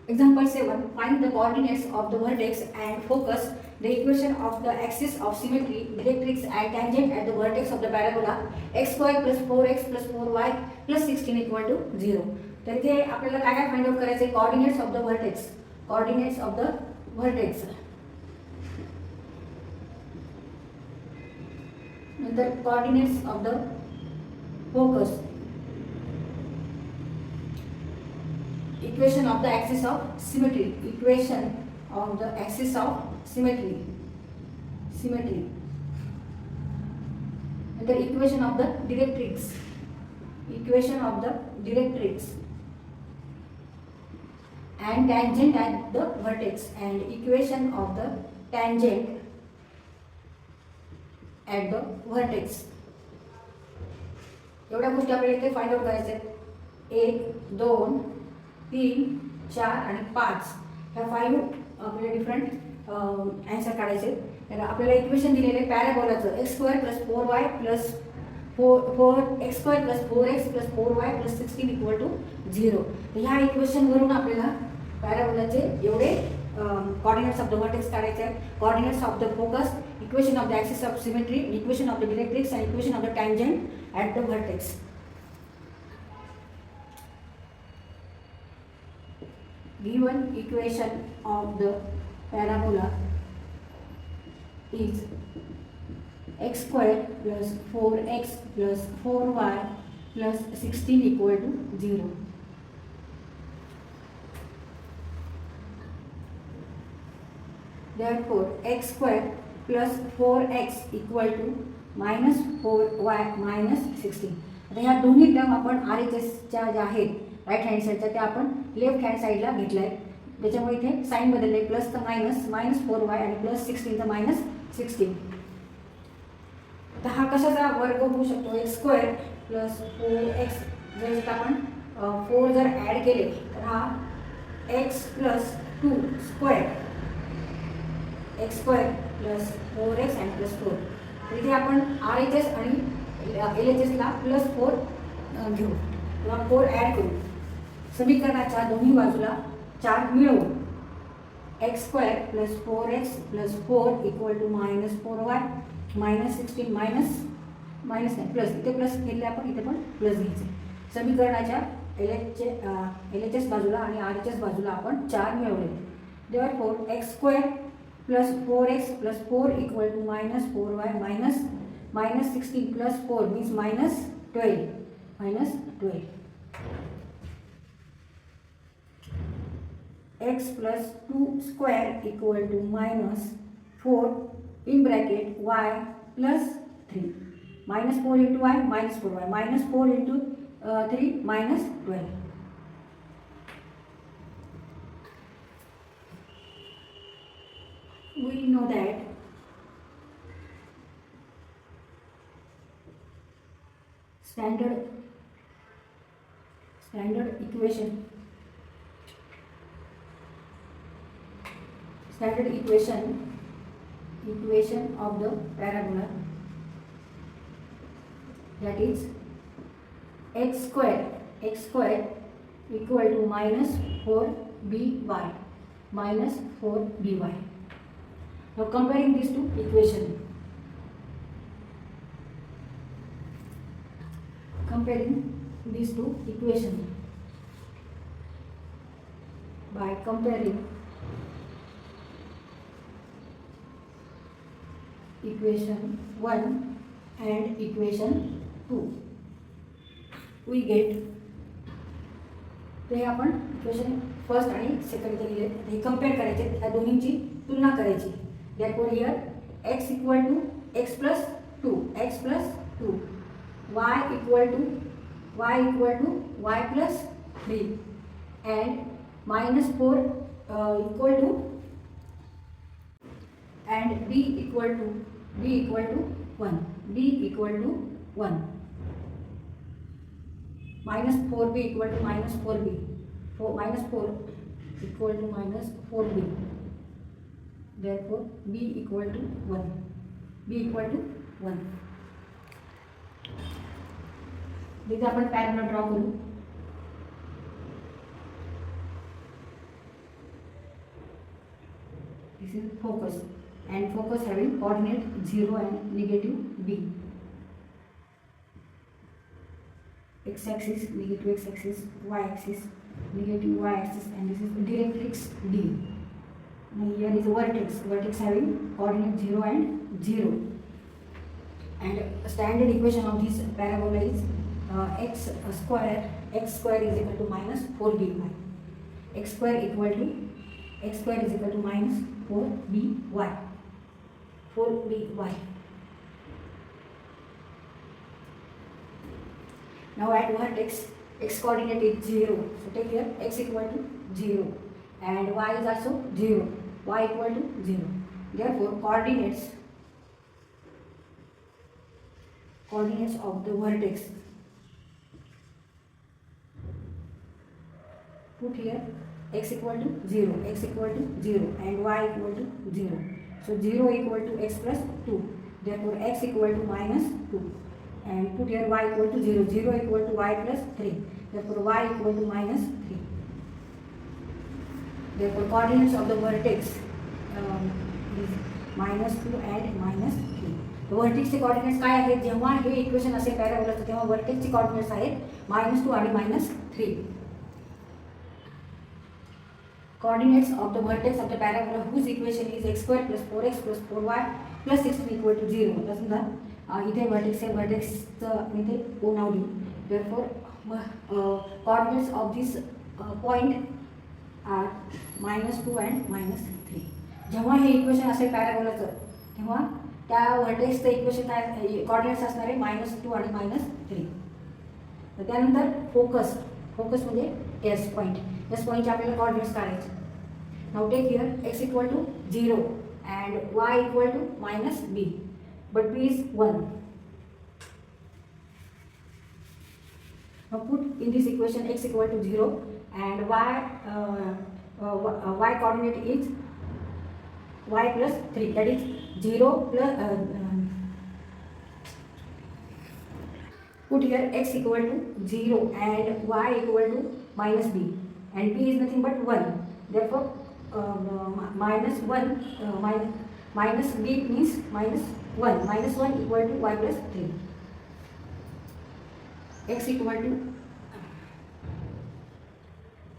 Example 7. Find the coordinates of the vertex and focus. The equation of the axis of symmetry, directrix and tangent at the vertex of the parabola x square plus 4x plus 4y plus 16 equal to 0. तर इथे आपल्याला काय काय find out करायचे? Coordinates of the vertex. Coordinates of the vertex. नंतर coordinates of the focus. Equation of the axis of symmetry. Equation of the axis of symmetry. Symmetry. And the equation of the directrix. Equation of the directrix. And tangent at the vertex. And equation of the tangent at the vertex. एवढ्या गोष्टी आपल्याला इथे find out करायचे आहेत. 1 2 3 4 आणि 5 ह्या 5 आपल्याला different answer काढायचे. तर आपल्याला इक्वेशन दिलेले पॅराबोलाचं x square plus 4y plus 4x square plus 4x plus 4y plus 16 equal to 0. तर ह्या इक्वेशनवरून आपल्याला पॅराबोलाचे एवढे कोऑर्डिनेट्स ऑफ द वर्टेक्स काढायचे आहेत. Coordinates of the focus, equation of the axis of symmetry, equation of the directrix and equation of the tangent at the vertex. Given equation of the parabola is x square plus 4x plus 4y plus 16 equal to 0. Therefore, x square plus 4x equal to minus 4y minus 16. आता ह्या दोन्ही term आपण RHSच्या ज्या आहेत right hand साईडच्या त्या आपण left hand साईडला घेतल्या आहे. त्याच्यामुळे इथे साईन बदलले. प्लस तर मायनस 4y आणि प्लस 16 तर मायनस 16. तर हा कशाचा वर्ग होऊ शकतो? X square plus 4x. जर आपण 4 जर ॲड केले तर हा x plus 2 square, x square plus 4x आणि प्लस 4. तर इथे आपण RHS आणि LHSला प्लस 4 घेऊ किंवा 4 ॲड करू. समीकरणाच्या दोन्ही बाजूला 4 मिळवू. X square plus 4x plus 4 equal to minus 4y minus 16 minus नाही प्लस, इथे प्लस घेतले आपण, इथे पण प्लस घ्यायचे. समीकरणाच्या LHS बाजूला आणि RHS बाजूला आपण 4 मिळवले. Therefore x square plus 4x plus 4 equal to minus 4y minus 16 plus 4 means minus 12. x plus 2 square equal to minus 4 in bracket y plus 3. Minus 4 into y minus 4y minus 4 into 3 minus 12. We know that standard equation of the parabola, that is x square equal to minus 4by minus 4by. Now comparing these two equations, by comparing equation 1 and equation 2 we get. ते आपण equation first आणि second दिलेले हे compare करायचे, त्या दोन्हींची तुलना करायची. therefore here x equal to x plus 2 y equal to y plus 3 and minus 4 equal to and b equal to 1 minus 4b equal to minus 4b minus 4 equal to minus 4b. Therefore b equal to 1. तिथे आपण parabola draw करू. This is focus, and focus having coordinate 0 and negative b. X-axis, negative x-axis, y-axis, negative y-axis, and this is directrix D. Now here is vertex, vertex having coordinate 0 and 0. And standard equation of this parabola is x square is equal to minus 4by. X square is equal to minus 4by. 4by. Now at vertex, x coordinate is 0. So take here x equal to 0 and y is also 0. Y equal to 0. Therefore coordinates of the vertex, put here x equal to 0, and y equal to 0. So 0 equal to x plus 2. Therefore x equal to minus 2. And put here y equal to 0, 0 equal to y plus 3. Therefore y equal to minus 3. Therefore coordinates of the vertex is minus 2 and minus 3. वर्टेक्सचे coordinates काय आहेत? जेव्हा हे equation असे पॅराबोलाचं तेव्हा वर्टेक्सचे coordinates आहेत -2 आणि -3. Coordinates of the vertex of the parabola whose equation is x square plus 4x plus 4y plus 16 equal to 0. आता समजा इथे वर्टेक्स आहे, वर्टेक्सचं मी ते ओ नाव देऊ. Therefore coordinates of this point are -2 and -3. जेव्हा हे इक्वेशन असेल पॅराबोलाचं तेव्हा त्या वर्टेक्सचं इक्वेशन काय कोऑर्डिनेट्स असणार आहे -2 आणि -3. तर त्यानंतर फोकस म्हणजे एस पॉईंट. एस पॉईंटचे आपल्याला कोऑर्डिनेट्स काढायचे. Now take here x equal to 0 and y equal to -b, but b is 1. Now put in this equation x equal to 0 and y coordinate is y plus 3, that is 0 plus put here x equal to 0 and y equal to -b, and b is nothing but 1. Therefore minus b means -1 equal to y plus 3. X equal to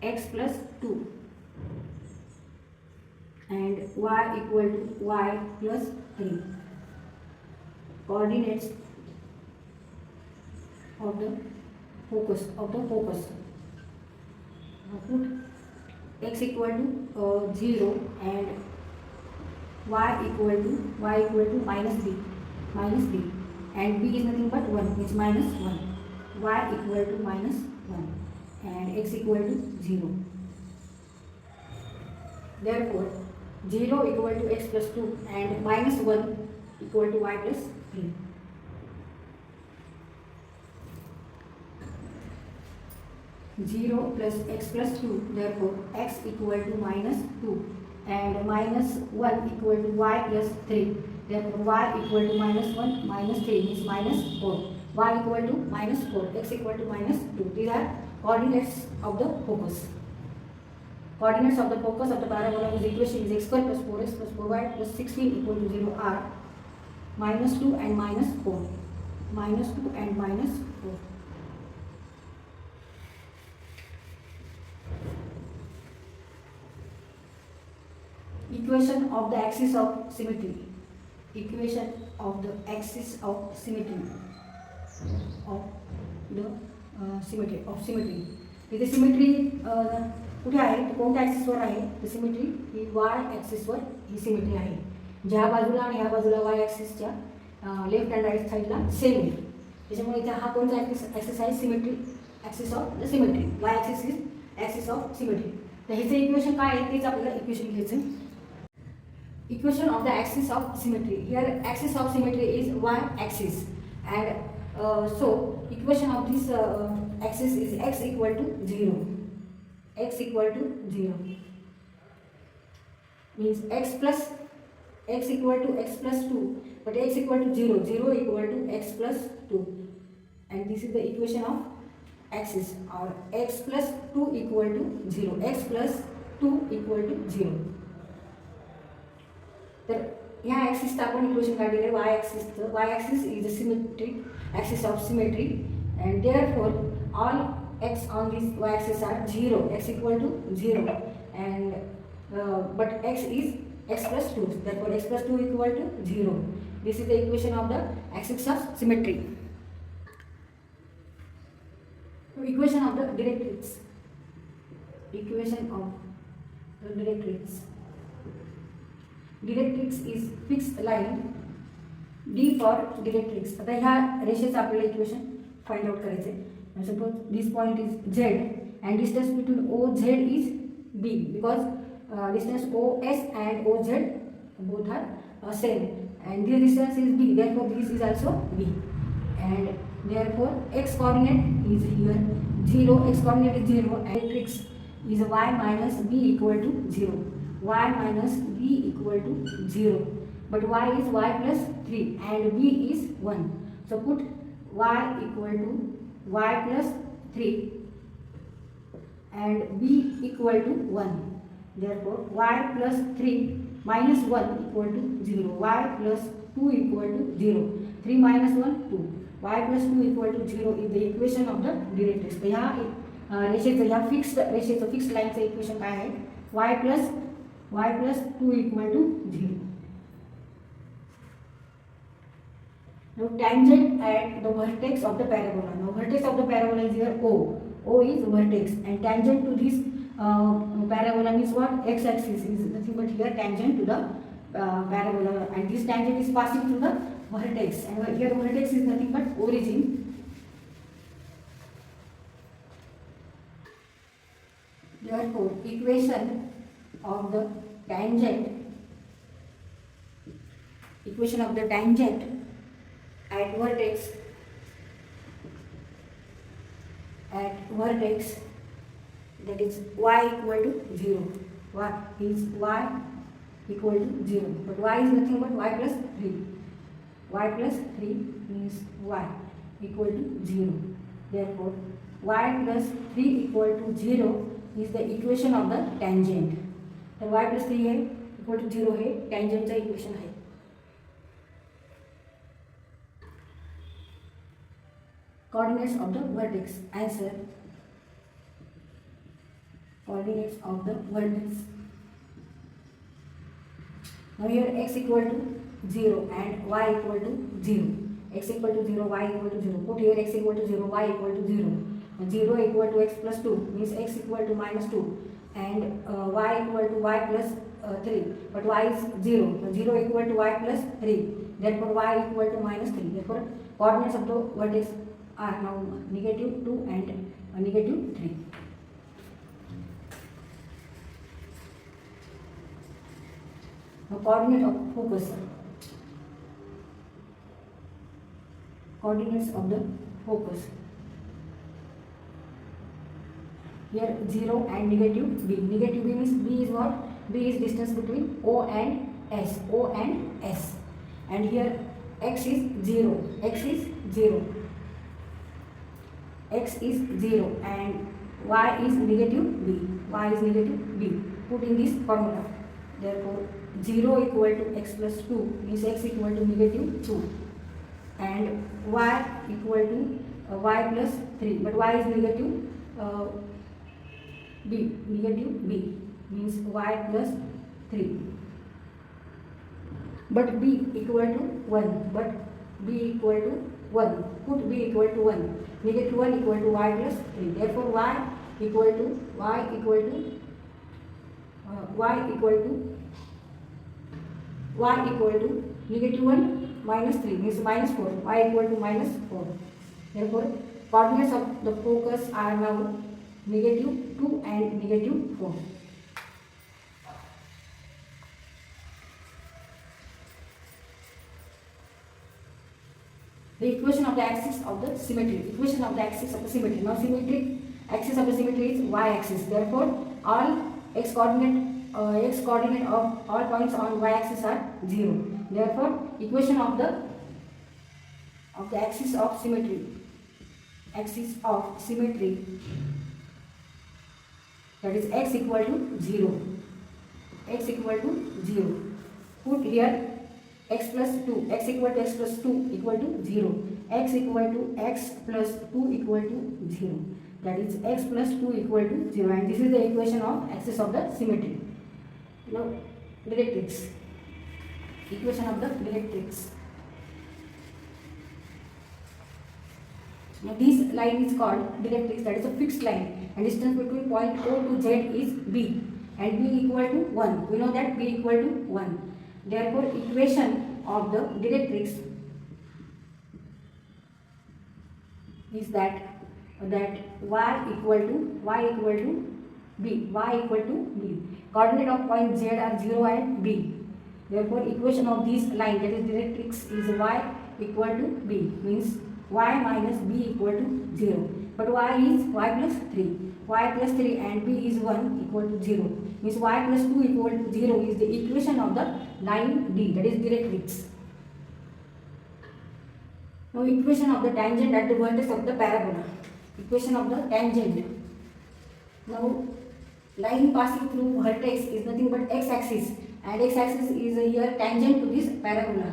x plus 2 and y equal to y plus 3. Coordinates of the focus. Put x equal to 0 and y equal to -b, and b is nothing but 1, means -1. Y equal to -1 and x equal to 0. Therefore 0 equal to x plus 2 and -1 equal to y plus 3. Zero plus x plus 2, therefore x equal to -2 and -1 equal to y plus 3. Therefore y equal to -1 -3 means -4. Y equal to -4, x equal to -2. These are coordinates of the focus. Coordinates of the focus of the parabola whose equation is x square plus 4x plus 4y plus 16 equal to 0 are -2 and -4. -2 and -4. Equation of the axis of symmetry. Equation of the axis of symmetry. Symmetry. इथे symmetry कुठे आहे? कोणत्या ॲक्सिसवर आहे? तर symmetry ही वाय ॲक्सिसवर ही symmetry आहे. ज्या बाजूला आणि ह्या बाजूला वाय ॲक्सिसच्या लेफ्ट अँड राईट साईडला सेम आहे. त्याच्यामुळे इथे हा कोणता ॲक्सिस आहे? Symmetry axis of the symmetry. Y axis is axis of symmetry. तर ह्याचं इक्वेशन काय आहे तेच आपल्याला इक्वेशन घ्यायचं. Equation of the axis of symmetry. Here axis of symmetry is y axis, and so equation of this axis is x equal to 0. X equal to 0 means x equal to x plus 2, but x equal to 0. 0 equal to x plus 2, and this is the equation of axis, or x plus 2 equal to 0. X plus 2 equal to 0. तर ह्या ॲक्सिसचं आपण equation काढलेलं आहे y ॲक्सिसचं. Y axis is a symmetric axis of symmetry and therefore all x on this y axis are 0, x equal to 0, and but x is x plus 2, therefore x plus 2 equal to 0. This is the equation of the axis of symmetry. Equation of the directrix. Equation of the directrix. Directrix is fixed line D for directrix. आता ह्या रेषेचं आपल्याला equation find out करायचे. Suppose this point is Z and distance between OZ is B, because distance OS and OZ both are same, and this distance is B, therefore this is also B, and therefore x coordinate is here 0, x coordinate is 0, and directrix is y minus B equal to 0, y minus B equal to 0, but y is y plus 3 and B is 1, so put y equal to y plus 3 and b equal to 1. Therefore y plus 3 minus 1 equal to 0, y plus 2 equal to 0, 3 minus 1 2, y plus 2 equal to 0 is the equation of the directrix. तर ह्या रेषेचं ह्या fixed लाईनचं equation काय आहे? y plus 2 equal to 0. Now tangent at the vertex of the parabola. Now vertex of the parabola is here O. O is vertex, and tangent to this parabola means what? X-axis is nothing but here tangent to the parabola, and this tangent is passing through the vertex, and here vertex is nothing but origin. Therefore, equation of the tangent at vertex that is y equal to 0. What is y equal to 0? But y is nothing but y plus 3. Y plus 3 means y equal to 0. Therefore, y plus 3 equal to 0 is the equation of the tangent. तर y plus 3 है equal to 0 है tangent चा equation है. Coordinates of the vertex. Answer. Coordinates of the vertex. Now here x equal to 0 and y equal to 0. X equal to 0, y equal to 0. Put here x equal to 0, y equal to 0. And 0 equal to x plus 2 means x equal to minus 2. And y equal to y plus 3. But y is 0. So 0 equal to y plus 3. Therefore y equal to minus 3. Therefore coordinates of the vertex are now negative 2 and negative 3. Now coordinate of focus. Coordinates of the focus. Here 0 and negative b. Negative b means b is what? B is distance between O and S. O and S. And here x is 0. X is 0. X is 0 and y is negative b. Y is negative b. Put in this formula. Therefore 0 equal to x plus 2 means x equal to negative 2 and y equal to y plus 3, but y is negative b. Negative b means y plus 3, but b equal to 1, but b equal to 1. Put b equal to 1. Negative 1 equal to y plus 3. Therefore y equal to negative 1 minus 3 means minus 4. Y equal to minus 4. Therefore coordinates of the focus are now negative 2 and negative 4. The equation of the axis of the symmetry. Equation of the axis of the symmetry. Now symmetric axis of the symmetry is y-axis. Therefore, all x coordinate of all points on y-axis are 0. Therefore, equation of the axis of symmetry. Axis of symmetry. That is x equal to 0. X equal to 0. put here x plus 2, x equal to x plus 2 equal to 0, x equal to x plus 2 equal to 0, that is x plus 2 equal to 0, and this is the equation of axis of the symmetry. Now directrix, equation of the directrix. Now this line is called directrix, that is a fixed line, and distance between point O to Z is B, and B equal to 1. We know that B equal to 1. Therefore, equation of the directrix is that y equal to b. Coordinate of point Z are 0 and b. Therefore, equation of this line, that is directrix, is y equal to b, means y minus b equal to 0. But y is y plus 3. Y plus 3 and b is 1 equal to 0. Means y plus 2 equal to 0 is the equation of the line D, that is directrix. Now equation of the tangent at the vertex of the parabola. Equation of the tangent. Now line passing through vertex is nothing but x-axis, and x-axis is here tangent to this parabola.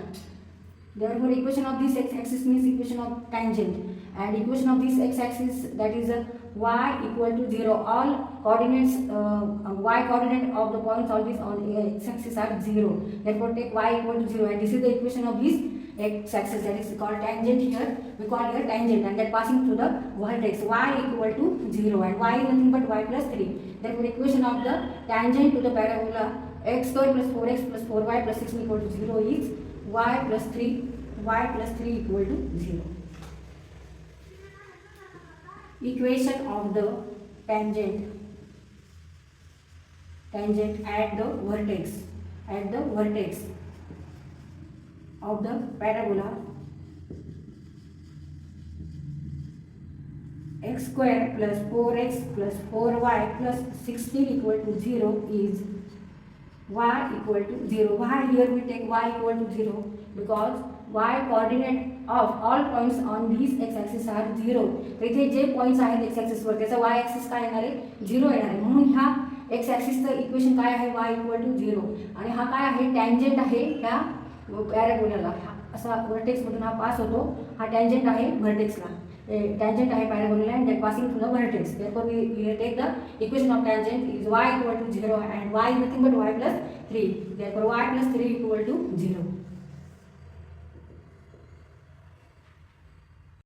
Therefore, equation of this x-axis means equation of tangent, and equation of this x-axis, that is y equal to 0. All coordinates, y coordinate of the points always on x-axis are 0. Therefore, take y equal to 0, and this is the equation of this x-axis, that is called tangent here. We call here tangent, and that passing through the vertex, y equal to 0, and y is nothing but y plus 3. Therefore, equation of the tangent to the parabola x square plus 4x plus 4y plus 6 equal to 0 is y plus 3 equal to 0. Equation of the tangent at the vertex of the parabola x square plus 4x plus 4y plus 16 equal to 0 is y equal to 0. Why here we take y equal to 0? Because y coordinate of all points on these x-axis are 0. तर इथे जे points आहेत x-axis वर त्याचा y-axis काय येणार आहे? 0 येणार आहे. म्हणून ह्या x-axisचं इक्वेशन काय आहे? y equal to 0. आणि हा काय आहे? टँजंट आहे ह्या पॅराबोलाला. असा वर्टेक्समधून हा पास होतो. हा टँजंट आहे व्हर्टेक्सला. Tangent आहे parabola and that passing through the vertex. Therefore, we take the equation of tangent is y equal to 0 and y is nothing but y plus 3. Therefore, y plus 3 equal to 0.